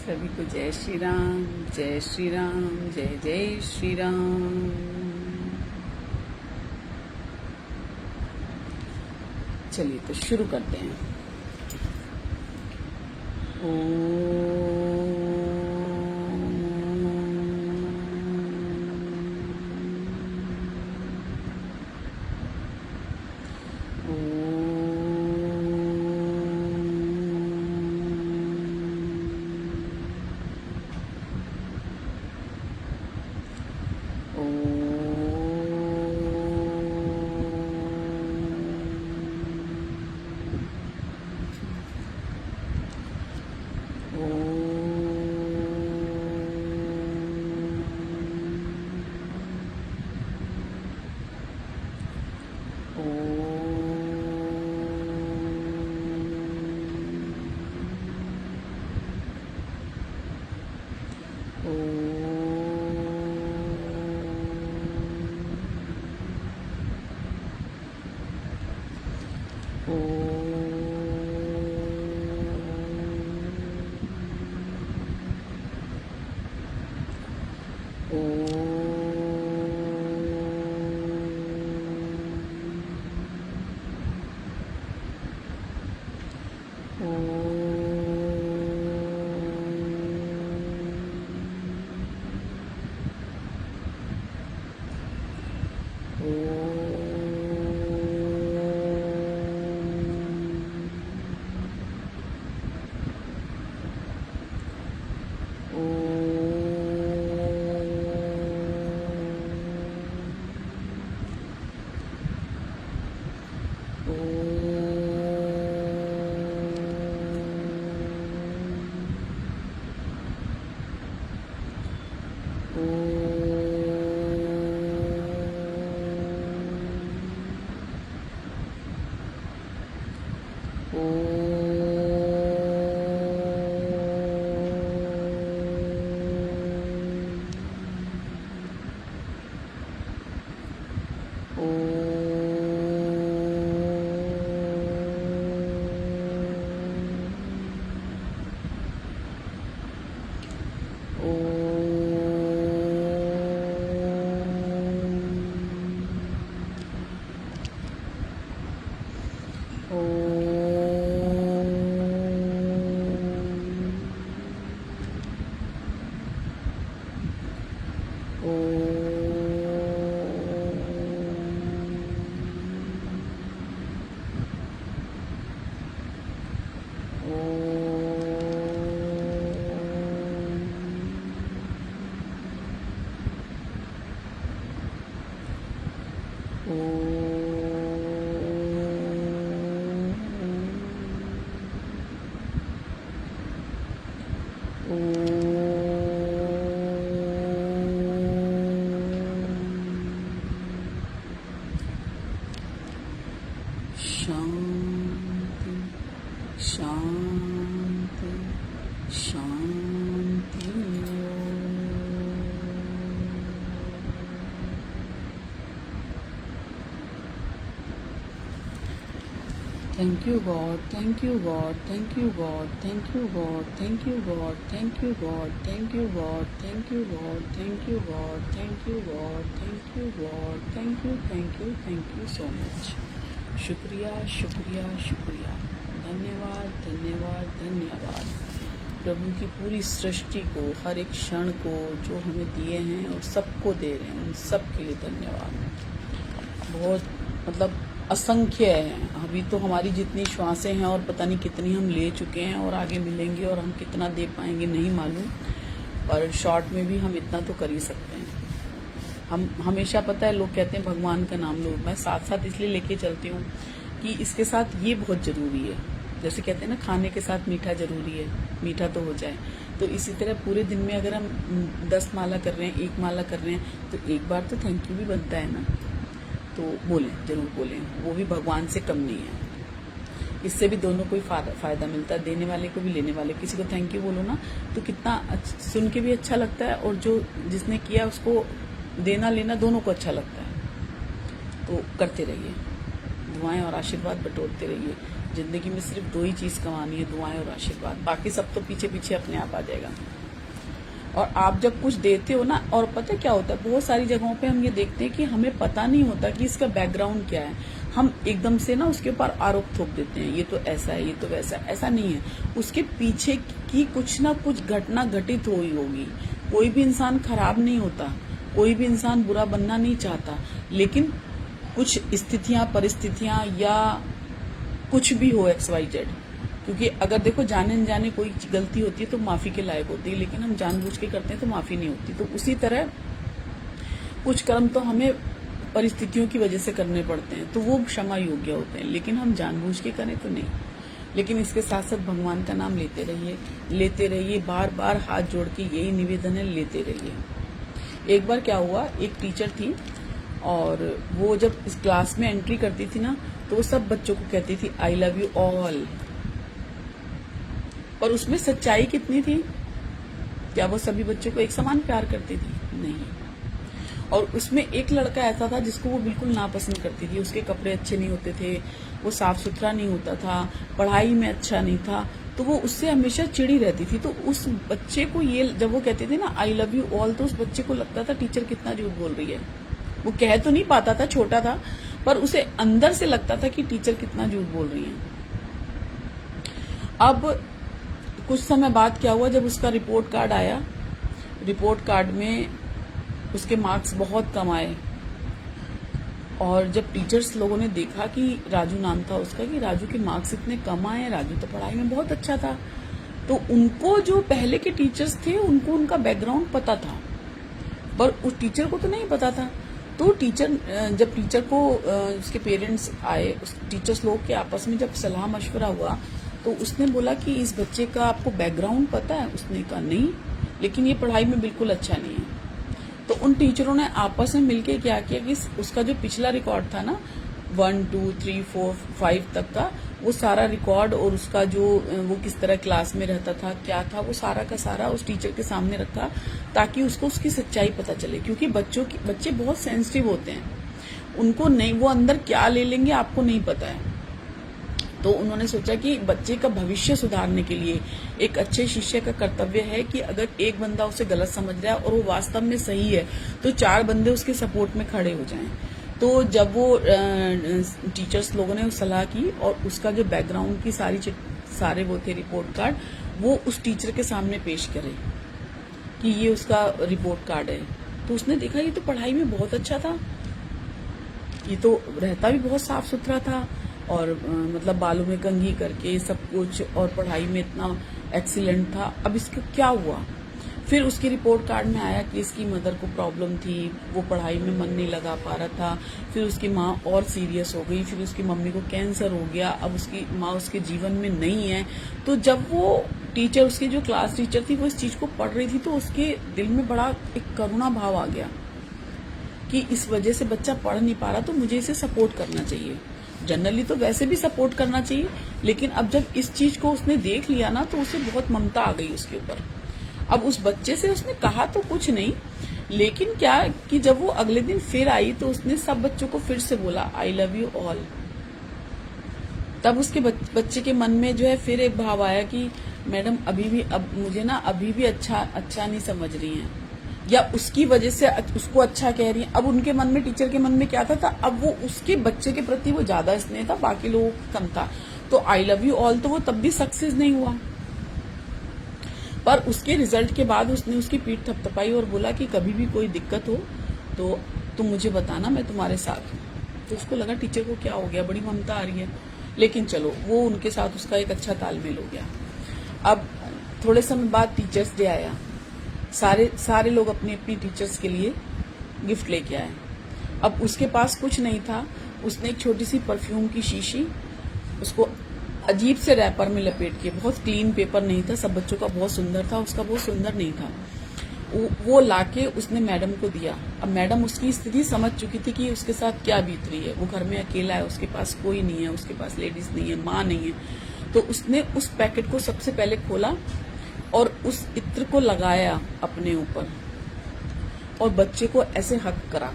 सभी को जय श्री राम, जय श्री राम, जय जय श्री राम। चलिए तो शुरू करते हैं। शांति शांति शांति। Thank you God, thank you God, thank you God, thank you God, thank you God, thank you God, thank you God, thank you God, thank you God, thank you God, thank you God, thank you so much। शुक्रिया शुक्रिया शुक्रिया, धन्यवाद धन्यवाद धन्यवाद। प्रभु की पूरी सृष्टि को, हर एक क्षण को जो हमें दिए हैं और सबको दे रहे हैं, उन सब के लिए धन्यवाद। बहुत मतलब असंख्य है। अभी तो हमारी जितनी श्वासें हैं और पता नहीं कितनी हम ले चुके हैं और आगे मिलेंगे, और हम कितना दे पाएंगे नहीं मालूम, पर शॉर्ट में भी हम इतना तो कर ही सकते हैं। हम हमेशा, पता है, लोग कहते हैं भगवान का नाम लो, मैं साथ साथ इसलिए लेके चलती हूँ कि इसके साथ ये बहुत ज़रूरी है। जैसे कहते हैं ना, खाने के साथ मीठा ज़रूरी है, मीठा तो हो जाए। तो इसी तरह पूरे दिन में अगर हम 10 माला कर रहे हैं, 1 माला कर रहे हैं, तो एक बार तो थैंक यू भी बनता है ना। तो बोलें, ज़रूर बोलें, वो भी भगवान से कम नहीं है। इससे भी दोनों को ही फ़ायदा मिलता है, देने वाले को भी, लेने वाले। किसी को थैंक यू बोलो ना तो कितना सुन के भी अच्छा लगता है, और जो जिसने किया उसको देना लेना दोनों को अच्छा लगता है। तो करते रहिए। दुआएं और आशीर्वाद बटोरते रहिए। जिंदगी में सिर्फ 2 ही चीज कमानी है, दुआएं और आशीर्वाद। बाकी सब तो पीछे पीछे अपने आप आ जाएगा। और आप जब कुछ देते हो ना, और पता क्या होता है, बहुत सारी जगहों पे हम ये देखते हैं कि हमें पता नहीं होता कि इसका बैकग्राउंड क्या है। हम एकदम से ना उसके ऊपर आरोप थोप देते हैं, ये तो ऐसा है, ये तो वैसा है। ऐसा नहीं है, उसके पीछे की कुछ ना कुछ घटना घटित हुई होगी। कोई भी इंसान खराब नहीं होता, कोई भी इंसान बुरा बनना नहीं चाहता, लेकिन कुछ स्थितियां, परिस्थितियां या कुछ भी हो XYZ, क्योंकि अगर देखो जाने अनजाने कोई गलती होती है तो माफी के लायक होती है, लेकिन हम जानबूझ के करते हैं तो माफी नहीं होती। तो उसी तरह कुछ कर्म तो हमें परिस्थितियों की वजह से करने पड़ते हैं, तो वो क्षमा योग्य होते हैं, लेकिन हम जानबूझ के करें तो नहीं। लेकिन इसके साथ साथ भगवान का नाम लेते रहिए, बार बार हाथ जोड़ के यही निवेदन है, लेते रहिए। एक बार क्या हुआ, एक टीचर थी और वो जब इस क्लास में एंट्री करती थी ना, तो वो सब बच्चों को कहती थी आई लव यू ऑल। पर उसमें सच्चाई कितनी थी? क्या वो सभी बच्चों को एक समान प्यार करती थी? नहीं। और उसमें एक लड़का ऐसा था जिसको वो बिल्कुल नापसंद करती थी। उसके कपड़े अच्छे नहीं होते थे, वो साफ सुथरा नहीं होता था, पढ़ाई में अच्छा नहीं था, तो वो उससे हमेशा चिड़ी रहती थी। तो उस बच्चे को ये, जब वो कहते थे ना आई लव यू ऑल, तो उस बच्चे को लगता था टीचर कितना झूठ बोल रही है। वो कह तो नहीं पाता था, छोटा था, पर उसे अंदर से लगता था कि टीचर कितना झूठ बोल रही है। अब कुछ समय बाद क्या हुआ, जब उसका रिपोर्ट कार्ड आया, रिपोर्ट कार्ड में उसके मार्क्स बहुत कम आए। और जब टीचर्स लोगों ने देखा कि राजू नाम था उसका, कि राजू के मार्क्स इतने कम आए, राजू तो पढ़ाई में बहुत अच्छा था, तो उनको जो पहले के टीचर्स थे उनको उनका बैकग्राउंड पता था, पर उस टीचर को तो नहीं पता था। तो जब टीचर को उसके पेरेंट्स आए, उस टीचर्स लोग के आपस में जब सलाह मशवरा हुआ, तो उसने बोला कि इस बच्चे का आपको बैकग्राउंड पता है? उसने कहा नहीं, लेकिन ये पढ़ाई में बिल्कुल अच्छा नहीं है। तो उन टीचरों ने आपस में मिलके क्या किया कि उसका जो पिछला रिकॉर्ड था ना, 1, 2, 3, 4, 5 तक का, वो सारा रिकॉर्ड और उसका जो वो किस तरह क्लास में रहता था, क्या था, वो सारा का सारा उस टीचर के सामने रखा, ताकि उसको उसकी सच्चाई पता चले। क्योंकि बच्चे बहुत सेंसिटिव होते हैं, उनको नहीं, वो अंदर क्या ले लेंगे आपको नहीं पता है। तो उन्होंने सोचा कि बच्चे का भविष्य सुधारने के लिए एक अच्छे शिक्षक का कर्तव्य है कि अगर एक बंदा उसे गलत समझ रहा है और वो वास्तव में सही है, तो 4 बंदे उसके सपोर्ट में खड़े हो जाएं। तो जब वो टीचर्स लोगों ने सलाह की और उसका जो बैकग्राउंड की सारे वो थे रिपोर्ट कार्ड, वो उस टीचर के सामने पेश करे कि ये उसका रिपोर्ट कार्ड है, तो उसने देखा ये तो पढ़ाई में बहुत अच्छा था, ये तो रहता भी बहुत साफ सुथरा था, और मतलब बालों में कंघी करके सब कुछ, और पढ़ाई में इतना एक्सीलेंट था। अब इसका क्या हुआ? फिर उसकी रिपोर्ट कार्ड में आया कि इसकी मदर को प्रॉब्लम थी, वो पढ़ाई में मन नहीं लगा पा रहा था, फिर उसकी माँ और सीरियस हो गई, फिर उसकी मम्मी को कैंसर हो गया, अब उसकी माँ उसके जीवन में नहीं है। तो जब वो टीचर, उसकी जो क्लास टीचर थी, वो इस चीज को पढ़ रही थी, तो उसके दिल में बड़ा एक करुणा भाव आ गया कि इस वजह से बच्चा पढ़ नहीं पा रहा, तो मुझे इसे सपोर्ट करना चाहिए। जनरली तो वैसे भी सपोर्ट करना चाहिए, लेकिन अब जब इस चीज को उसने देख लिया ना, तो उसे बहुत ममता आ गई उसके ऊपर। अब उस बच्चे से उसने कहा तो कुछ नहीं, लेकिन क्या कि जब वो अगले दिन फिर आई, तो उसने सब बच्चों को फिर से बोला आई लव यू ऑल। तब उसके बच्चे के मन में जो है फिर एक भाव आया कि मैडम अब मुझे ना अभी भी अच्छा नहीं समझ रही हैं, या उसकी वजह से उसको अच्छा कह रही है। अब उनके मन में, टीचर के मन में क्या था, अब वो उसके बच्चे के प्रति वो ज्यादा स्नेह था, बाकी लोगों को कम था। तो आई लव यू ऑल तो वो तब भी सक्सेस नहीं हुआ, पर उसके रिजल्ट के बाद उसने उसकी पीठ थपथपाई और बोला कि कभी भी कोई दिक्कत हो तो तुम मुझे बताना, मैं तुम्हारे साथ हूँ। तो उसको लगा टीचर को क्या हो गया, बड़ी ममता आ रही है, लेकिन चलो वो उनके साथ उसका एक अच्छा तालमेल हो गया। अब थोड़े समय बाद टीचर्स डे आया, सारे लोग अपनी अपनी टीचर्स के लिए गिफ्ट लेके आए। अब उसके पास कुछ नहीं था, उसने एक छोटी सी परफ्यूम की शीशी उसको अजीब से रैपर में लपेट के, बहुत क्लीन पेपर नहीं था, सब बच्चों का बहुत सुंदर था, उसका बहुत सुंदर नहीं था, वो लाके उसने मैडम को दिया। अब मैडम उसकी स्थिति समझ चुकी थी कि उसके साथ क्या बीत रही है, वो घर में अकेला है, उसके पास कोई नहीं है, उसके पास लेडीज नहीं है, माँ नहीं है। तो उसने उस पैकेट को सबसे पहले खोला और उस इत्र को लगाया अपने ऊपर और बच्चे को ऐसे हक करा।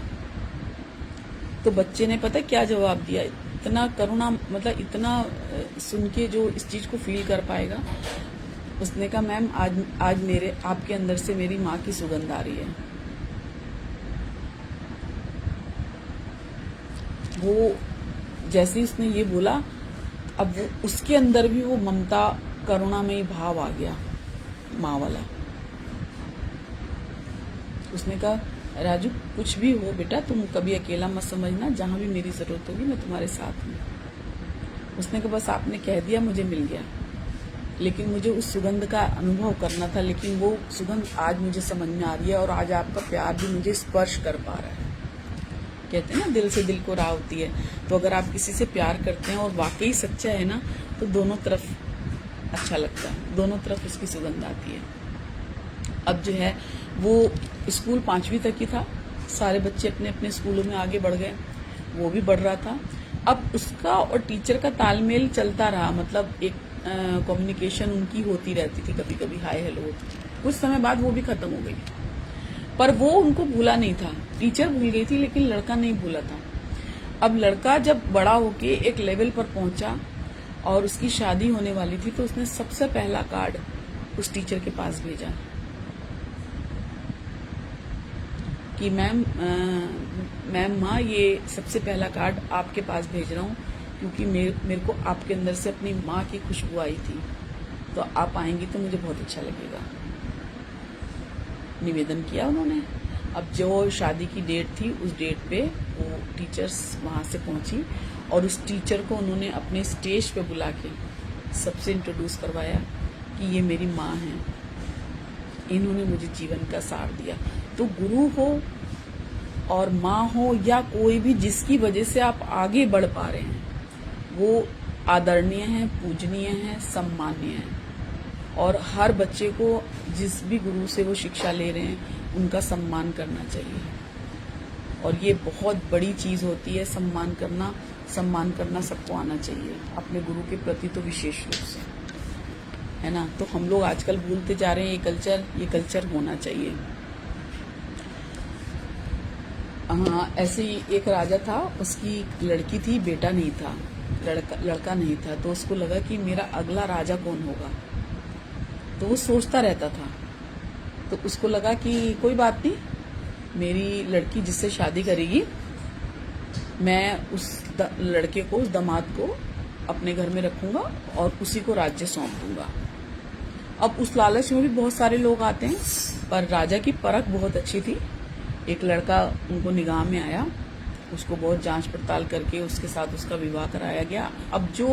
तो बच्चे ने पता क्या जवाब दिया, इतना करुणा, मतलब इतना सुन के जो इस चीज को फील कर पाएगा। उसने कहा मैम आज मेरे आपके अंदर से मेरी माँ की सुगंध आ रही है। वो जैसे ही उसने ये बोला, अब वो उसके अंदर भी वो ममता करुणामयी भाव आ गया, माँ वाला। उसने कहा राजू कुछ भी हो बेटा, तुम कभी अकेला मत समझना, जहां भी मेरी जरूरत होगी मैं तुम्हारे साथ हूँ। उसने कहा बस आपने कह दिया मुझे मिल गया, लेकिन मुझे उस सुगंध का अनुभव करना था, लेकिन वो सुगंध आज मुझे समझ में आ रही है और आज आपका प्यार भी मुझे स्पर्श कर पा रहा है। कहते हैं ना दिल से दिल को राह होती है। तो अगर आप किसी से प्यार करते हैं और वाकई सच्चा है ना, तो दोनों तरफ अच्छा लगता है, दोनों तरफ उसकी सुगंध आती है। अब जो है वो स्कूल 5वीं तक ही था, सारे बच्चे अपने अपने स्कूलों में आगे बढ़ गए, वो भी बढ़ रहा था। अब उसका और टीचर का तालमेल चलता रहा, मतलब एक कम्युनिकेशन उनकी होती रहती थी, कभी कभी हाय हेलो होती थी। कुछ समय बाद वो भी खत्म हो गई, पर वो उनको भूला नहीं था। टीचर भूल गई थी लेकिन लड़का नहीं भूला था। अब लड़का जब बड़ा होके एक लेवल पर पहुंचा और उसकी शादी होने वाली थी, तो उसने सबसे पहला कार्ड उस टीचर के पास भेजा कि मैम माँ, ये सबसे पहला कार्ड आपके पास भेज रहा हूँ, क्योंकि मेरे को आपके अंदर से अपनी माँ की खुशबू आई थी, तो आप आएंगी तो मुझे बहुत अच्छा लगेगा। निवेदन किया उन्होंने। अब जो शादी की डेट थी, उस डेट पे वो टीचर्स वहां से पहुंची और उस टीचर को उन्होंने अपने स्टेज पे बुला के सबसे इंट्रोड्यूस करवाया कि ये मेरी माँ है, इन्होंने मुझे जीवन का सार दिया। तो गुरु हो और माँ हो या कोई भी जिसकी वजह से आप आगे बढ़ पा रहे हैं, वो आदरणीय है, पूजनीय है, सम्माननीय है। और हर बच्चे को जिस भी गुरु से वो शिक्षा ले रहे हैं उनका सम्मान करना चाहिए। और ये बहुत बड़ी चीज होती है, सम्मान करना सबको आना चाहिए, अपने गुरु के प्रति तो विशेष रूप से, है ना। तो हम लोग आजकल भूलते जा रहे हैं ये कल्चर होना चाहिए। हाँ, ऐसे ही एक राजा था, उसकी लड़की थी, बेटा नहीं था, लड़का नहीं था। तो उसको लगा कि मेरा अगला राजा कौन होगा, तो वो सोचता रहता था। तो उसको लगा कि कोई बात नहीं, मेरी लड़की जिससे शादी करेगी, मैं उस लड़के को, उस दामाद को अपने घर में रखूंगा और उसी को राज्य सौंप दूंगा। अब उस लालच में भी बहुत सारे लोग आते हैं, पर राजा की परख बहुत अच्छी थी। एक लड़का उनको निगाह में आया, उसको बहुत जांच पड़ताल करके उसके साथ उसका विवाह कराया गया। अब जो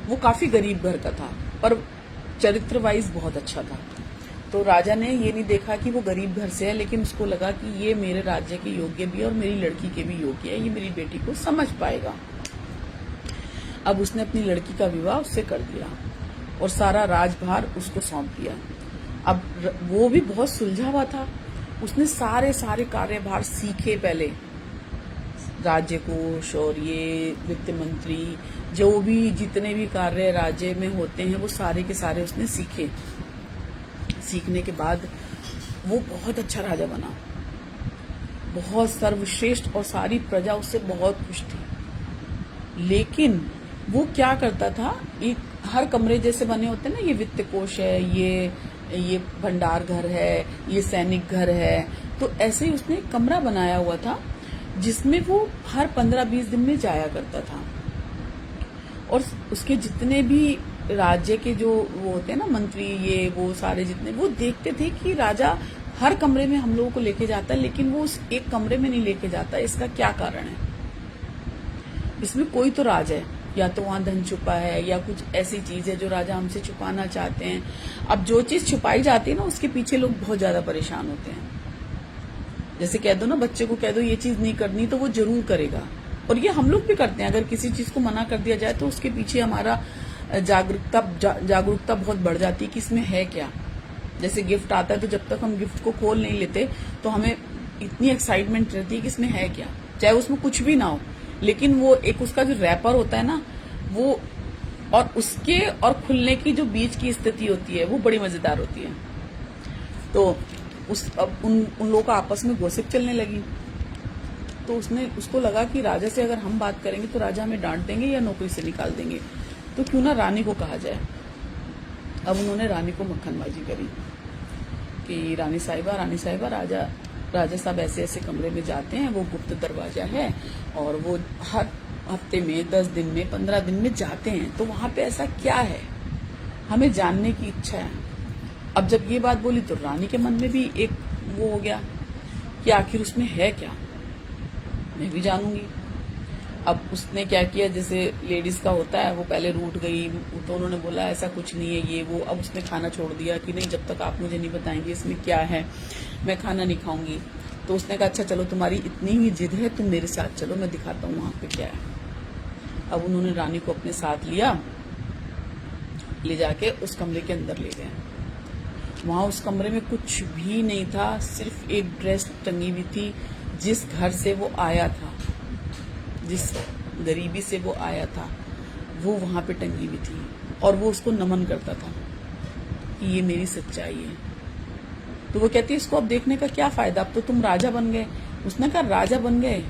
वो काफी गरीब घर का था, पर चरित्र वाइज बहुत अच्छा था। तो राजा ने ये नहीं देखा कि वो गरीब घर से है, लेकिन उसको लगा कि ये मेरे राज्य के योग्य भी है और मेरी लड़की के भी योग्य है, ये मेरी बेटी को समझ पाएगा। अब उसने अपनी लड़की का विवाह उससे कर दिया और सारा राजभार उसको सौंप दिया। अब वो भी बहुत सुलझा हुआ था, उसने सारे कार्यभार सीखे पहले, राज्य कोष और ये वित्त मंत्री, जो भी जितने भी कार्य राज्य में होते हैं वो सारे के सारे उसने सीखे। सीखने के बाद वो बहुत अच्छा राजा बना, बहुत सर्वश्रेष्ठ, और सारी प्रजा उससे बहुत खुश थी। लेकिन वो क्या करता था, एक हर कमरे जैसे बने होते हैं ना, ये वित्त कोष है, ये भंडार घर है, ये सैनिक घर है, तो ऐसे ही उसने एक कमरा बनाया हुआ था जिसमें वो हर 15-20 दिन में जाया करता था। और उसके जितने भी राज्य के जो वो होते हैं ना, मंत्री, ये वो सारे जितने, वो देखते थे कि राजा हर कमरे में हम लोगों को लेके जाता है, लेकिन वो उस एक कमरे में नहीं लेके जाता, इसका क्या कारण है? इसमें कोई तो राज है, या तो वहां धन छुपा है या कुछ ऐसी चीज है जो राजा हमसे छुपाना चाहते हैं। अब जो चीज छुपाई जाती है ना, उसके पीछे लोग बहुत ज्यादा परेशान होते हैं। जैसे कह दो ना, बच्चे को कह दो ये चीज नहीं करनी, तो वो जरूर करेगा। और ये हम लोग भी करते हैं, अगर किसी चीज को मना कर दिया जाए तो उसके पीछे हमारा जागरूकता बहुत बढ़ जाती है कि इसमें है क्या। जैसे गिफ्ट आता है, तो जब तक हम गिफ्ट को खोल नहीं लेते तो हमें इतनी एक्साइटमेंट रहती है कि इसमें है क्या, चाहे उसमें कुछ भी ना हो, लेकिन वो एक उसका जो रैपर होता है ना, वो और उसके और खुलने की जो बीच की स्थिति होती है, वो बड़ी मजेदार होती है। तो अब उन लोगों का आपस में गॉसिप चलने लगी। तो उसको लगा कि राजा से अगर हम बात करेंगे तो राजा हमें डांट देंगे या नौकरी से निकाल देंगे, तो क्यों ना रानी को कहा जाए। अब उन्होंने रानी को मक्खनबाजी करी कि रानी साहिबा राजा साहब ऐसे ऐसे कमरे में जाते हैं, वो गुप्त दरवाजा है और वो हर हफ्ते में 10 दिन में 15 दिन में जाते हैं, तो वहां पे ऐसा क्या है, हमें जानने की इच्छा है। अब जब ये बात बोली तो रानी के मन में भी एक वो हो गया कि आखिर उसमें है क्या, मैं भी जानूंगी। अब उसने क्या किया, जैसे लेडीज का होता है, वो पहले रूठ गई, तो उन्होंने बोला ऐसा कुछ नहीं है ये वो। अब उसने खाना छोड़ दिया कि नहीं, जब तक आप मुझे नहीं बताएंगे इसमें क्या है मैं खाना नहीं खाऊंगी। तो उसने कहा अच्छा चलो तुम्हारी इतनी ही जिद है, तुम मेरे साथ चलो, मैं दिखाता हूँ वहां पे क्या है। अब उन्होंने रानी को अपने साथ लिया, ले जाके उस कमरे के अंदर ले गए। वहां उस कमरे में कुछ भी नहीं था, सिर्फ एक ड्रेस टंगी हुई थी। जिस घर से वो आया था, जिस गरीबी से वो आया था, वो वहां पे टंगी हुई थी और वो उसको नमन करता था कि ये मेरी सच्चाई है। तो वो कहती है इसको अब देखने का क्या फायदा, अब तो तुम राजा बन गए। उसने कहा राजा बन गए,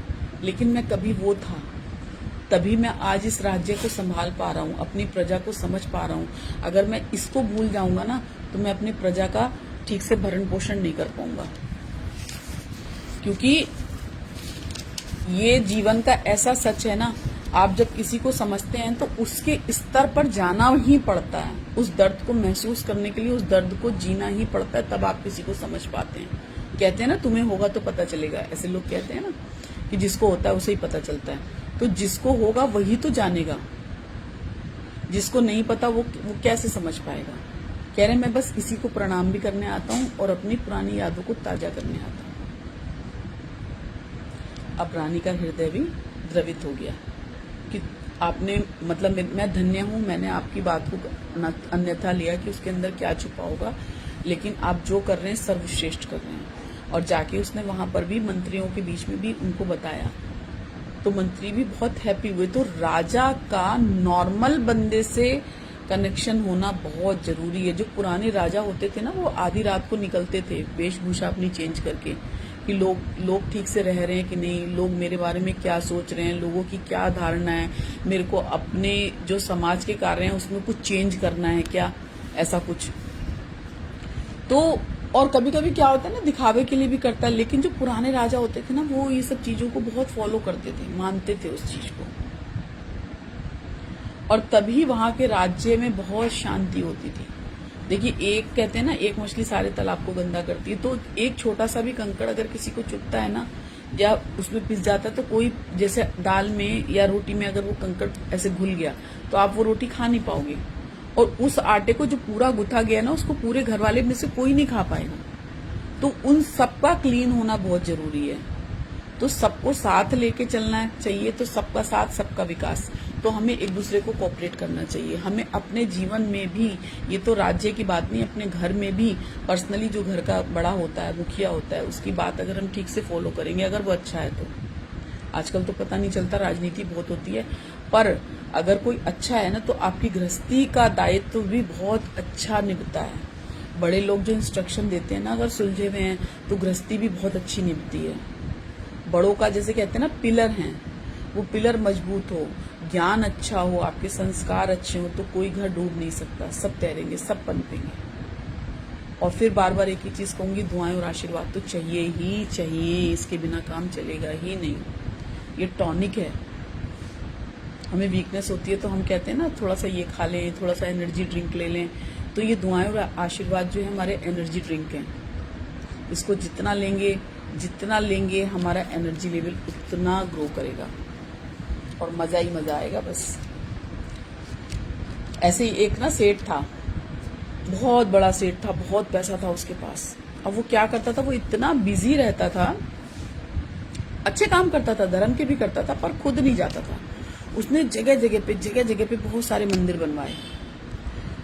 लेकिन मैं कभी वो था, तभी मैं आज इस राज्य को संभाल पा रहा हूँ, अपनी प्रजा को समझ पा रहा हूँ। अगर मैं इसको भूल जाऊंगा ना तो मैं अपनी प्रजा का ठीक से भरण पोषण नहीं कर पाऊंगा। क्योंकि ये जीवन का ऐसा सच है ना, आप जब किसी को समझते हैं तो उसके स्तर पर जाना ही पड़ता है, उस दर्द को महसूस करने के लिए उस दर्द को जीना ही पड़ता है, तब आप किसी को समझ पाते हैं। कहते हैं ना तुम्हें होगा तो पता चलेगा, ऐसे लोग कहते हैं ना कि जिसको होता है उसे ही पता चलता है। तो जिसको होगा वही तो जानेगा, जिसको नहीं पता वो कैसे समझ पाएगा। कह रहे मैं बस इसी को प्रणाम भी करने आता हूँ और अपनी पुरानी यादों को ताजा करने आता हूँ। अब रानी का हृदय भी द्रवित हो गया कि आपने मतलब मैं धन्य हूँ, मैंने आपकी बात को अन्यथा लिया कि उसके अंदर क्या छुपा होगा, लेकिन आप जो कर रहे हैं सर्वश्रेष्ठ कर रहे हैं। और जाके उसने वहां पर भी मंत्रियों के बीच में भी उनको बताया, तो मंत्री भी बहुत हैप्पी हुए। तो राजा का नॉर्मल बंदे से कनेक्शन होना बहुत जरूरी है। जो पुराने राजा होते थे ना, वो आधी रात को निकलते थे वेशभूषा अपनी चेंज करके कि लोग ठीक से रह रहे हैं कि नहीं, लोग मेरे बारे में क्या सोच रहे हैं, लोगों की क्या धारणा है, मेरे को अपने जो समाज के कार्य हैं उसमें कुछ चेंज करना है क्या, ऐसा कुछ। तो और कभी कभी क्या होता है ना, दिखावे के लिए भी करता है, लेकिन जो पुराने राजा होते थे ना, वो ये सब चीजों को बहुत फॉलो करते थे, मानते थे उस चीज को, और तभी वहां के राज्य में बहुत शांति होती थी। देखिए, एक कहते हैं ना, एक मछली सारे तालाब को गंदा करती है। तो एक छोटा सा भी कंकड़ अगर किसी को चुभता है ना, या उसमें पिस जाता है, तो कोई जैसे दाल में या रोटी में अगर वो कंकड़ ऐसे घुल गया तो आप वो रोटी खा नहीं पाओगे। और उस आटे को जो पूरा गुथा गया ना, उसको पूरे घर वाले में से कोई नहीं खा पाएगा। तो उन सबका क्लीन होना बहुत जरूरी है। तो सबको साथ लेके चलना चाहिए, तो सबका साथ सबका विकास। तो हमें एक दूसरे को कोऑपरेट करना चाहिए। हमें अपने जीवन में भी, ये तो राज्य की बात नहीं, अपने घर में भी पर्सनली जो घर का बड़ा होता है, मुखिया होता है, उसकी बात अगर हम ठीक से फॉलो करेंगे, अगर वो अच्छा है तो। आजकल तो पता नहीं चलता, राजनीति बहुत होती है, पर अगर कोई अच्छा है ना, तो आपकी गृहस्थी का दायित्व भी बहुत अच्छा निभता है। बड़े लोग जो इंस्ट्रक्शन देते हैं ना, अगर सुलझे हुए हैं, तो गृहस्थी भी बहुत अच्छी निभती है। बड़ों का जैसे कहते हैं ना, पिलर हैं, वो पिलर मजबूत हो, ज्ञान अच्छा हो, आपके संस्कार अच्छे हो, तो कोई घर डूब नहीं सकता, सब तैरेंगे, सब पनपेंगे। और फिर बार बार एक ही चीज कहूंगी, दुआएं और आशीर्वाद तो चाहिए ही चाहिए, इसके बिना काम चलेगा ही नहीं। ये टॉनिक है। हमें वीकनेस होती है तो हम कहते हैं ना, थोड़ा सा ये खा लें, थोड़ा सा एनर्जी ड्रिंक ले लें। तो ये दुआएं और आशीर्वाद जो है हमारे एनर्जी ड्रिंक हैं। इसको जितना लेंगे हमारा एनर्जी लेवल उतना ग्रो करेगा और मजा ही मजा आएगा। बस ऐसे ही एक ना सेठ था, बहुत बड़ा सेठ था, बहुत पैसा था उसके पास। अब वो क्या करता था, वो इतना बिजी रहता था, अच्छे काम करता था, धर्म के भी करता था, पर खुद नहीं जाता था। उसने जगह जगह पे बहुत सारे मंदिर बनवाए,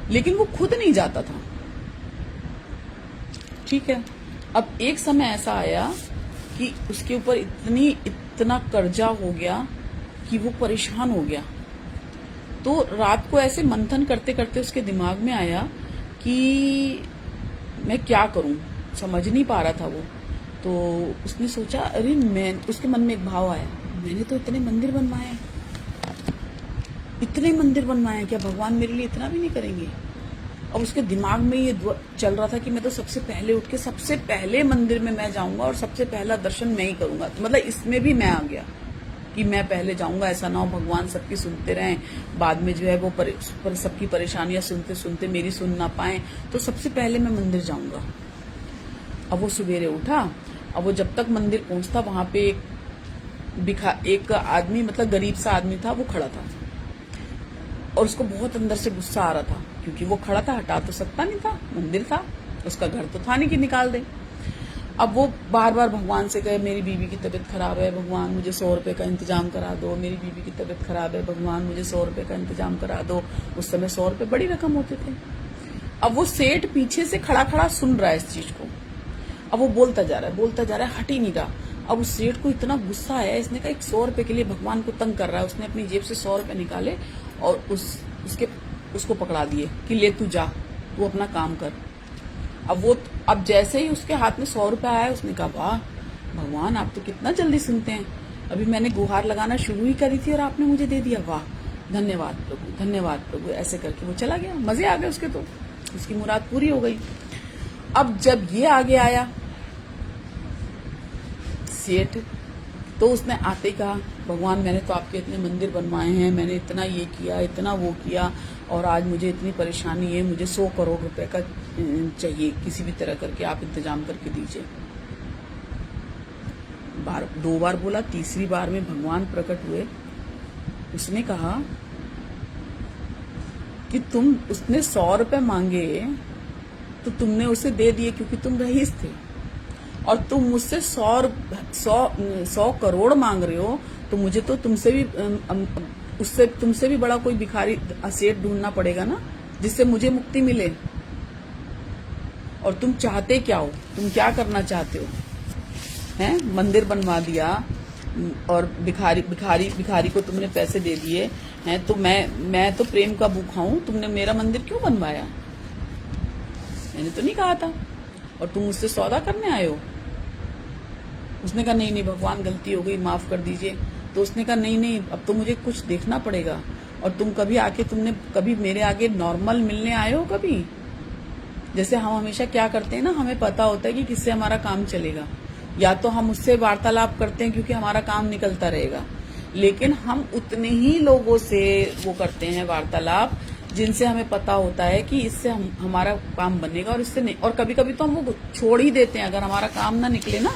लेकिन वो खुद नहीं जाता था। ठीक है, अब एक समय ऐसा आया कि उसके ऊपर इतना कर्जा हो गया कि वो परेशान हो गया। तो रात को ऐसे मंथन करते करते उसके दिमाग में आया कि मैं क्या करूं, समझ नहीं पा रहा था वो। तो उसने सोचा, अरे मैं, उसके मन में एक भाव आया, मैंने तो इतने मंदिर बनवाए हैं, इतने मंदिर बनवाए हैं, क्या भगवान मेरे लिए इतना भी नहीं करेंगे? अब उसके दिमाग में ये चल रहा था कि मैं तो सबसे पहले उठ के सबसे पहले मंदिर में मैं जाऊंगा और सबसे पहला दर्शन मैं ही करूंगा। तो मतलब इसमें भी मैं आ गया कि मैं पहले जाऊंगा, ऐसा ना हो भगवान सबकी सुनते रहें, बाद में जो है वो सबकी परेशानियां सुनते सुनते मेरी सुन ना पाए, तो सबसे पहले मैं मंदिर जाऊंगा। अब वो सवेरे उठा, अब वो जब तक मंदिर पहुंचता वहां पे एक आदमी, मतलब गरीब सा आदमी था, वो खड़ा था और उसको बहुत अंदर से गुस्सा आ रहा था, क्योंकि वो खड़ा था, हटा तो सकता नहीं था, मंदिर था, उसका घर तो था नहीं कि निकाल दे। अब वो बार बार भगवान से कहे, मेरी बीवी की तबीयत खराब है भगवान, मुझे 100 रुपए का इंतजाम करा दो, मेरी बीवी की तबीयत खराब है भगवान, मुझे 100 रुपए का इंतजाम करा दो। उस समय 100 रुपए बड़ी रकम होते थे। अब वो सेठ पीछे से खड़ा खड़ा सुन रहा है इस चीज को। अब वो बोलता जा रहा है, हट ही नहीं रहा। अब उस सेठ को इतना गुस्सा आया, इसने कहा 100 रुपए के लिए भगवान को तंग कर रहा है। उसने अपनी जेब से 100 रुपए निकाले और उसको पकड़ा दिए कि ले तू जा, तू अपना काम कर। अब जैसे ही उसके हाथ में 100 रुपए आया, उसने कहा, वाह भगवान, आप तो कितना जल्दी सुनते हैं, अभी मैंने गुहार लगाना शुरू ही करी थी और आपने मुझे दे दिया, वाह, धन्यवाद प्रभु, धन्यवाद प्रभु। ऐसे करके वो चला गया। मजे आ गए उसके, तो उसकी मुराद पूरी हो गई। अब जब ये आगे आया सेठ, तो उसने आते ही कहा, भगवान मैंने तो आपके इतने मंदिर बनवाए हैं, मैंने इतना ये किया, इतना वो किया, और आज मुझे इतनी परेशानी है, मुझे 100 करोड़ रुपए का चाहिए, किसी भी तरह करके आप इंतजाम करके दीजिए। 2 बार बोला, तीसरी बार में भगवान प्रकट हुए। उसने कहा कि उसने 100 रुपए मांगे तो तुमने उसे दे दिए क्योंकि तुम रईस थे, और तुम मुझसे 100 करोड़ मांग रहे हो, तो मुझे तो तुमसे भी बड़ा कोई भिखारी सेठ ढूंढना पड़ेगा ना, जिससे मुझे मुक्ति मिले। और तुम चाहते क्या हो? तुम क्या करना चाहते हो? हैं? मंदिर बनवा दिया और भिखारी को तुमने पैसे दे दिए हैं, तो मैं तो प्रेम का भूखा हूं, तुमने मेरा मंदिर क्यों बनवाया? मैंने तो नहीं कहा था, और तुम मुझसे सौदा करने आए हो। उसने कहा, नहीं भगवान, गलती हो गई, माफ कर दीजिए। तो उसने कहा, नहीं अब तो मुझे कुछ देखना पड़ेगा, और तुमने कभी मेरे आगे नॉर्मल मिलने आए हो कभी? जैसे हम हमेशा क्या करते हैं ना, हमें पता होता है कि किससे हमारा काम चलेगा, या तो हम उससे वार्तालाप करते हैं क्योंकि हमारा काम निकलता रहेगा, लेकिन हम उतने ही लोगों से वो करते हैं वार्तालाप जिनसे हमें पता होता है कि इससे हमारा काम बनेगा और इससे नहीं। और कभी कभी तो हम वो छोड़ ही देते हैं, अगर हमारा काम ना निकले ना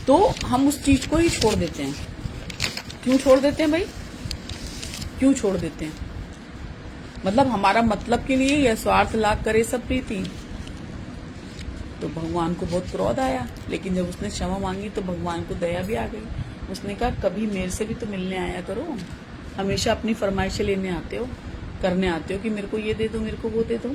तो हम उस चीज को ही छोड़ देते हैं। क्यों छोड़ देते हैं भाई? क्यों छोड़ देते हैं? मतलब हमारा मतलब के लिए, या स्वार्थ लाभ करे सब प्रीति। तो भगवान को बहुत क्रोध आया, लेकिन जब उसने क्षमा मांगी तो भगवान को दया भी आ गई। उसने कहा, कभी मेरे से भी तो मिलने आया करो, हमेशा अपनी फरमाइशें करने आते हो कि मेरे को ये दे दो, मेरे को वो दे दो।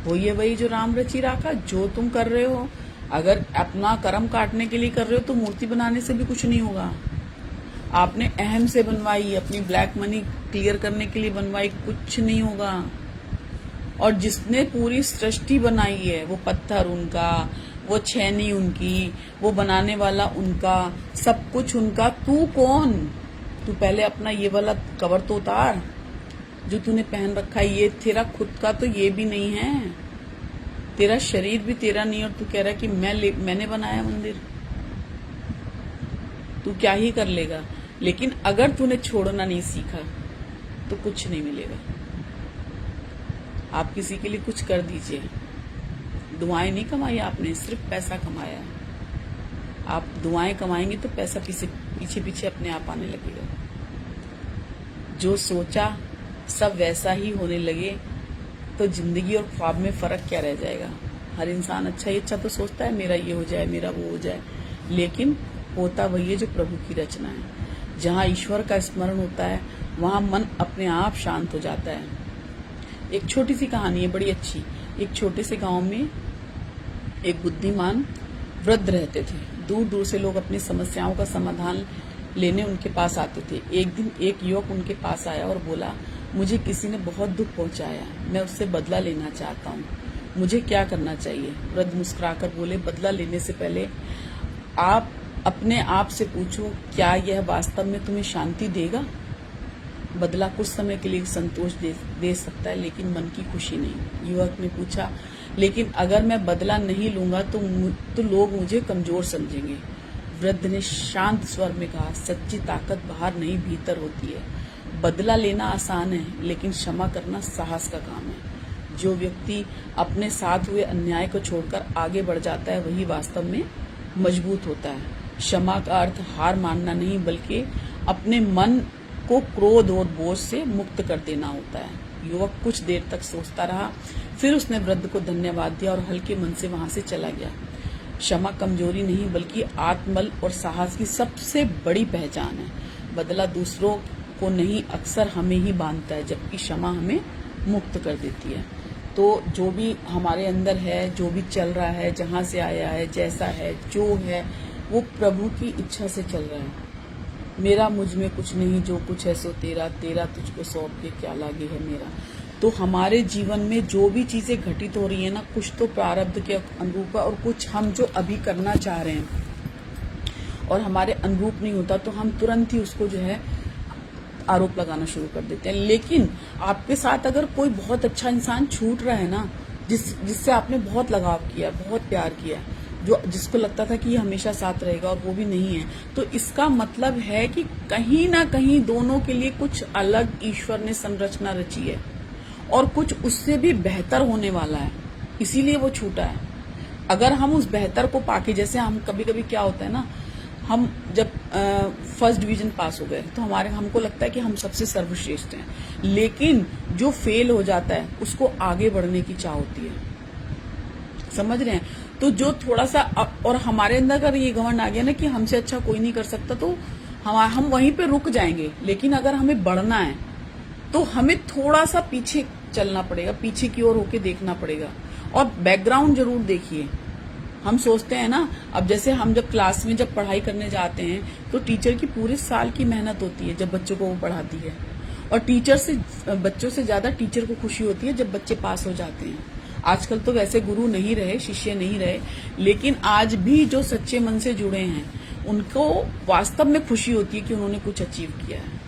वही है वही जो राम रची राखा। जो तुम कर रहे हो, अगर अपना कर्म काटने के लिए कर रहे हो तो मूर्ति बनाने से भी कुछ नहीं होगा। आपने अहम से बनवाई, अपनी ब्लैक मनी क्लियर करने के लिए बनवाई, कुछ नहीं होगा। और जिसने पूरी सृष्टि बनाई है, वो पत्थर उनका, वो छेनी उनकी, वो बनाने वाला उनका, सब कुछ उनका। तू कौन? तू पहले अपना ये वाला कवर तो उतार जो तूने पहन रखा है। ये तेरा खुद का तो ये भी नहीं है, तेरा शरीर भी तेरा नहीं, और तू कह रहा है कि मैंने बनाया मंदिर। तू क्या ही कर लेगा? लेकिन अगर तूने छोड़ना नहीं सीखा तो कुछ नहीं मिलेगा। आप किसी के लिए कुछ कर दीजिए। दुआएं नहीं कमाई आपने, सिर्फ पैसा कमाया। आप दुआएं कमाएंगे तो पैसा पीछे पीछे अपने आप आने लगेगा। जो सोचा सब वैसा ही होने लगे तो जिंदगी और ख्वाब में फर्क क्या रह जाएगा? हर इंसान अच्छा ही अच्छा तो सोचता है, मेरा ये हो जाए, मेरा वो हो जाए, लेकिन होता वही है जो प्रभु की रचना है। जहाँ ईश्वर का स्मरण होता है वहाँ मन अपने आप शांत हो जाता है। एक छोटी सी कहानी है, बड़ी अच्छी। एक छोटे से गांव में एक बुद्धिमान वृद्ध रहते थे। दूर दूर से लोग अपनी समस्याओं का समाधान लेने उनके पास आते थे। एक दिन एक युवक उनके पास आया और बोला, मुझे किसी ने बहुत दुख पहुंचाया, मैं उससे बदला लेना चाहता हूँ। मुझे क्या करना चाहिए? वृद्ध मुस्कुराकर बोले, बदला लेने से पहले आप अपने आप से पूछो, क्या यह वास्तव में तुम्हें शांति देगा? बदला कुछ समय के लिए संतोष दे सकता है, लेकिन मन की खुशी नहीं। युवक ने पूछा, लेकिन अगर मैं बदला नहीं लूंगा तो लोग मुझे कमजोर समझेंगे। वृद्ध ने शांत स्वर में कहा, सच्ची ताकत बाहर नहीं भीतर होती है। बदला लेना आसान है, लेकिन क्षमा करना साहस का काम है। जो व्यक्ति अपने साथ हुए अन्याय को छोड़कर आगे बढ़ जाता है, वही वास्तव में मजबूत होता है। क्षमा का अर्थ हार मानना नहीं, बल्कि अपने मन को क्रोध और बोझ से मुक्त कर देना होता है। युवक कुछ देर तक सोचता रहा, फिर उसने वृद्ध को धन्यवाद दिया और हल्के मन से वहां से चला गया। क्षमा कमजोरी नहीं, बल्कि आत्मबल और साहस की सबसे बड़ी पहचान है। बदला दूसरों को नहीं, अक्सर हमें ही बांधता है, जबकि क्षमा हमें मुक्त कर देती है। तो जो भी हमारे अंदर है, जो भी चल रहा है, जहां से आया है, जैसा है, जो है, वो प्रभु की इच्छा से चल रहा है। मेरा मुझ में कुछ नहीं, जो कुछ है सो तेरा, तेरा तुझको सौंप के क्या लागे है मेरा। तो हमारे जीवन में जो भी चीजें घटित हो रही है ना, कुछ तो प्रारब्ध के अनुरूप है और कुछ हम जो अभी करना चाह रहे हैं और हमारे अनुरूप नहीं होता, तो हम तुरंत ही उसको जो है आरोप लगाना शुरू कर देते हैं। लेकिन आपके साथ अगर कोई बहुत अच्छा इंसान छूट रहा है ना, जिससे आपने बहुत लगाव किया, बहुत प्यार किया, जिसको लगता था कि ये हमेशा साथ रहेगा और वो भी नहीं है, तो इसका मतलब है कि कहीं ना कहीं दोनों के लिए कुछ अलग ईश्वर ने संरचना रची है और कुछ उससे भी बेहतर होने वाला है, इसीलिए वो छूटा है। अगर हम उस बेहतर को पाके, जैसे हम कभी कभी क्या होता है ना, हम जब फर्स्ट डिवीजन पास हो गए तो हमको लगता है कि हम सबसे सर्वश्रेष्ठ हैं, लेकिन जो फेल हो जाता है उसको आगे बढ़ने की चाह होती है, समझ रहे हैं? तो जो थोड़ा सा, और हमारे अंदर अगर ये घमंड आ गया ना कि हमसे अच्छा कोई नहीं कर सकता, तो हम वहीं पे रुक जाएंगे। लेकिन अगर हमें बढ़ना है तो हमें थोड़ा सा पीछे चलना पड़ेगा, पीछे की ओर होके देखना पड़ेगा और बैकग्राउंड जरूर देखिए। हम सोचते हैं ना, अब जैसे हम जब क्लास में जब पढ़ाई करने जाते हैं तो टीचर की पूरे साल की मेहनत होती है जब बच्चों को वो पढ़ाती है, और बच्चों से ज्यादा टीचर को खुशी होती है जब बच्चे पास हो जाते हैं। आजकल तो वैसे गुरु नहीं रहे, शिष्य नहीं रहे, लेकिन आज भी जो सच्चे मन से जुड़े हैं उनको वास्तव में खुशी होती है कि उन्होंने कुछ अचीव किया है।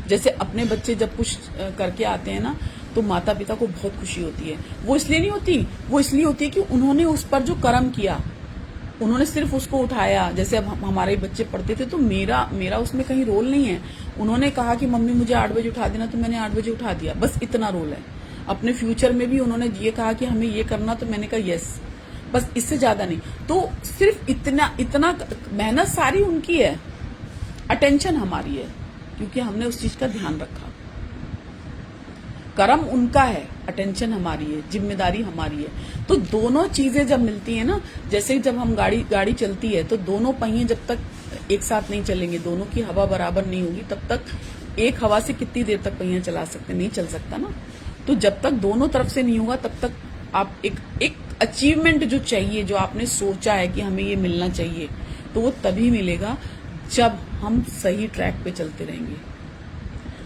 जैसे अपने बच्चे जब कुछ करके आते हैं ना, तो माता पिता को बहुत खुशी होती है। वो इसलिए नहीं होती, वो इसलिए होती है कि उन्होंने उस पर जो कर्म किया, उन्होंने सिर्फ उसको उठाया। जैसे अब हमारे बच्चे पढ़ते थे तो मेरा उसमें कहीं रोल नहीं है। उन्होंने कहा कि मम्मी मुझे 8 बजे उठा देना, तो मैंने 8 बजे उठा दिया, बस इतना रोल है। अपने फ्यूचर में भी उन्होंने ये कहा कि हमें ये करना, तो मैंने कहा यस, बस इससे ज्यादा नहीं। तो सिर्फ इतना मेहनत सारी उनकी है, अटेंशन हमारी है क्योंकि हमने उस चीज का ध्यान रखा। कर्म उनका है, अटेंशन हमारी है, जिम्मेदारी हमारी है। तो दोनों चीजें जब मिलती है ना, जैसे जब हम गाड़ी चलती है तो दोनों पहिए जब तक एक साथ नहीं चलेंगे, दोनों की हवा बराबर नहीं होगी, तब तक एक हवा से कितनी देर तक पहिया चला सकते, नहीं चल सकता ना। तो जब तक दोनों तरफ से नहीं होगा, तब तक आप एक अचीवमेंट जो चाहिए, जो आपने सोचा है कि हमें ये मिलना चाहिए, तो वो तभी मिलेगा जब हम सही ट्रैक पे चलते रहेंगे।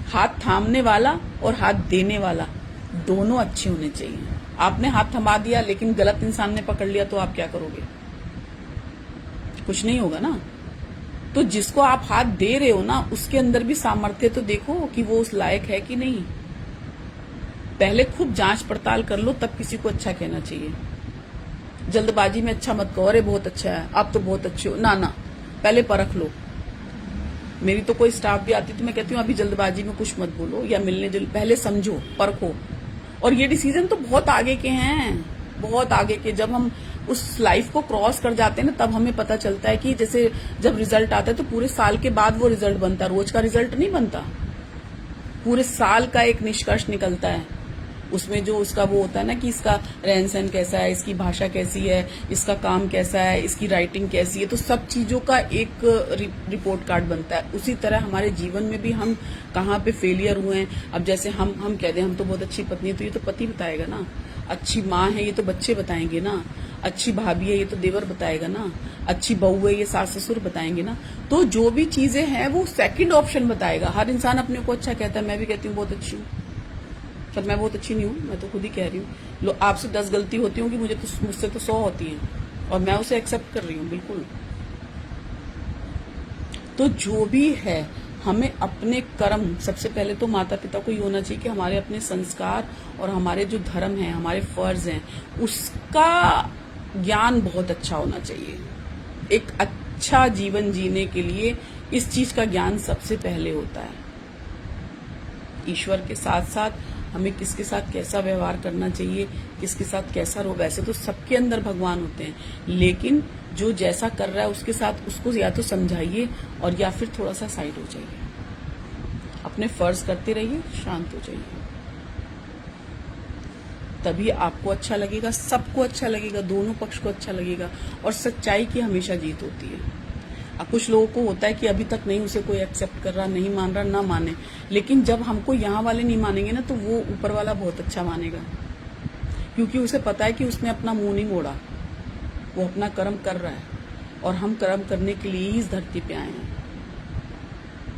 हाथ थामने वाला और हाथ देने वाला दोनों अच्छे होने चाहिए। आपने हाथ थमा दिया लेकिन गलत इंसान ने पकड़ लिया, तो आप क्या करोगे? कुछ नहीं होगा ना। तो जिसको आप हाथ दे रहे हो ना, उसके अंदर भी सामर्थ्य तो देखो कि वो उस लायक है कि नहीं। पहले खूब जांच पड़ताल कर लो, तब किसी को अच्छा कहना चाहिए। जल्दबाजी में अच्छा मत कहो, अरे बहुत अच्छा है, आप तो बहुत अच्छे हो, ना, पहले परख लो। मेरी तो कोई स्टाफ भी आती तो मैं कहती हूँ अभी जल्दबाजी में कुछ मत बोलो, या पहले समझो, परखो। और ये डिसीजन तो बहुत आगे के हैं, बहुत आगे के। जब हम उस लाइफ को क्रॉस कर जाते हैं ना, तब हमें पता चलता है कि जैसे जब रिजल्ट आता है तो पूरे साल के बाद वो रिजल्ट बनता है, रोज का रिजल्ट नहीं बनता। पूरे साल का एक निष्कर्ष निकलता है, उसमें जो उसका वो होता है ना कि इसका रहन सहन कैसा है, इसकी भाषा कैसी है, इसका काम कैसा है, इसकी राइटिंग कैसी है, तो सब चीजों का एक रिपोर्ट कार्ड बनता है। उसी तरह हमारे जीवन में भी हम कहाँ पे फेलियर हुए हैं। अब जैसे हम कह दें हम तो बहुत अच्छी पत्नी है, तो ये तो पति बताएगा ना। अच्छी माँ है, ये तो बच्चे बताएंगे ना। अच्छी भाभी है, ये तो देवर बताएगा ना। अच्छी बहू है, ये सास ससुर बताएंगे ना। तो जो भी चीजें हैं वो सेकंड ऑप्शन बताएगा। हर इंसान अपने को अच्छा कहता है, मैं भी कहती हूँ बहुत अच्छी हूँ, पर मैं बहुत अच्छी नहीं हूँ, मैं तो खुद ही कह रही हूँ। आपसे 10 गलती होती होंगी, मुझसे तो 100 होती हैं और मैं उसे एक्सेप्ट कर रही हूँ बिल्कुल। तो जो भी है, हमें अपने कर्म, सबसे पहले तो माता पिता को ये होना चाहिए कि हमारे अपने संस्कार और हमारे जो धर्म है, हमारे फर्ज हैं, उसका ज्ञान बहुत अच्छा होना चाहिए। एक अच्छा जीवन जीने के लिए इस चीज का ज्ञान सबसे पहले होता है। ईश्वर के साथ साथ हमें किसके साथ कैसा व्यवहार करना चाहिए, किसके साथ कैसा रो। वैसे तो सबके अंदर भगवान होते हैं, लेकिन जो जैसा कर रहा है उसके साथ उसको या तो समझाइए और या फिर थोड़ा सा साइड हो जाइए। अपने फर्ज करते रहिए, शांत हो जाइए, तभी आपको अच्छा लगेगा, सबको अच्छा लगेगा, दोनों पक्ष को अच्छा लगेगा और सच्चाई की हमेशा जीत होती है। अब कुछ लोगों को होता है कि अभी तक नहीं उसे कोई एक्सेप्ट कर रहा, नहीं मान रहा, ना माने, लेकिन जब हमको यहाँ वाले नहीं मानेंगे ना, तो वो ऊपर वाला बहुत अच्छा मानेगा, क्योंकि उसे पता है कि उसने अपना मुंह नहीं मोड़ा, वो अपना कर्म कर रहा है और हम कर्म करने के लिए ही इस धरती पे आए हैं।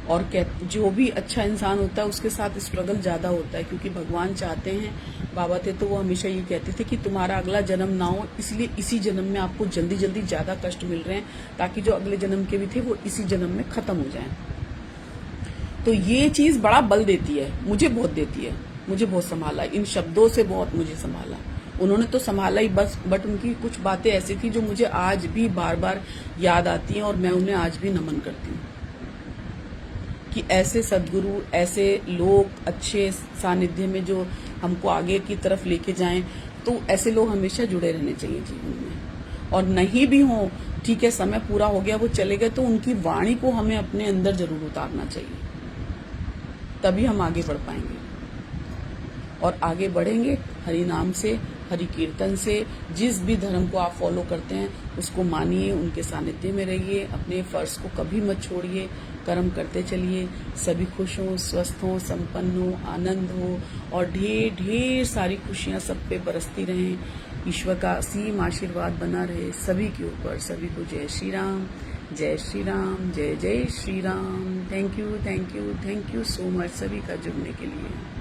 और जो भी अच्छा इंसान होता है उसके साथ स्ट्रगल ज्यादा होता है, क्योंकि भगवान चाहते हैं, बाबा थे तो वो हमेशा ये कहते थे कि तुम्हारा अगला जन्म ना हो, इसलिए इसी जन्म में आपको जल्दी जल्दी ज्यादा कष्ट मिल रहे हैं, ताकि जो अगले जन्म के भी थे वो इसी जन्म में खत्म हो जाएं। तो ये चीज बड़ा बल देती है, मुझे बहुत देती है, मुझे बहुत संभाला, इन शब्दों से बहुत मुझे संभाला। उन्होंने तो संभाला ही बस, बट उनकी कुछ बातें ऐसी थी जो मुझे आज भी बार बार याद आती हैं और मैं उन्हें आज भी नमन करती हूँ कि ऐसे सदगुरु, ऐसे लोग अच्छे सानिध्य में जो हमको आगे की तरफ लेके जाएं, तो ऐसे लोग हमेशा जुड़े रहने चाहिए जीवन में। और नहीं भी हो, ठीक है, समय पूरा हो गया, वो चले गए, तो उनकी वाणी को हमें अपने अंदर जरूर उतारना चाहिए, तभी हम आगे बढ़ पाएंगे। और आगे बढ़ेंगे हरि नाम से, हरि कीर्तन से। जिस भी धर्म को आप फॉलो करते हैं उसको मानिए, उनके सानिध्य में रहिए, अपने फर्ज को कभी मत छोड़िए, कर्म करते चलिए, सभी खुश हो, स्वस्थ हो, संपन्न हो, आनंद हो और ढेर ढेर सारी खुशियां सब पे बरसती रहें। ईश्वर का असीम आशीर्वाद बना रहे सभी के ऊपर। सभी को जय श्री राम, जय श्री राम, जय जय Shri Ram. Thank you, thank you, thank you so much सभी का जुड़ने के लिए।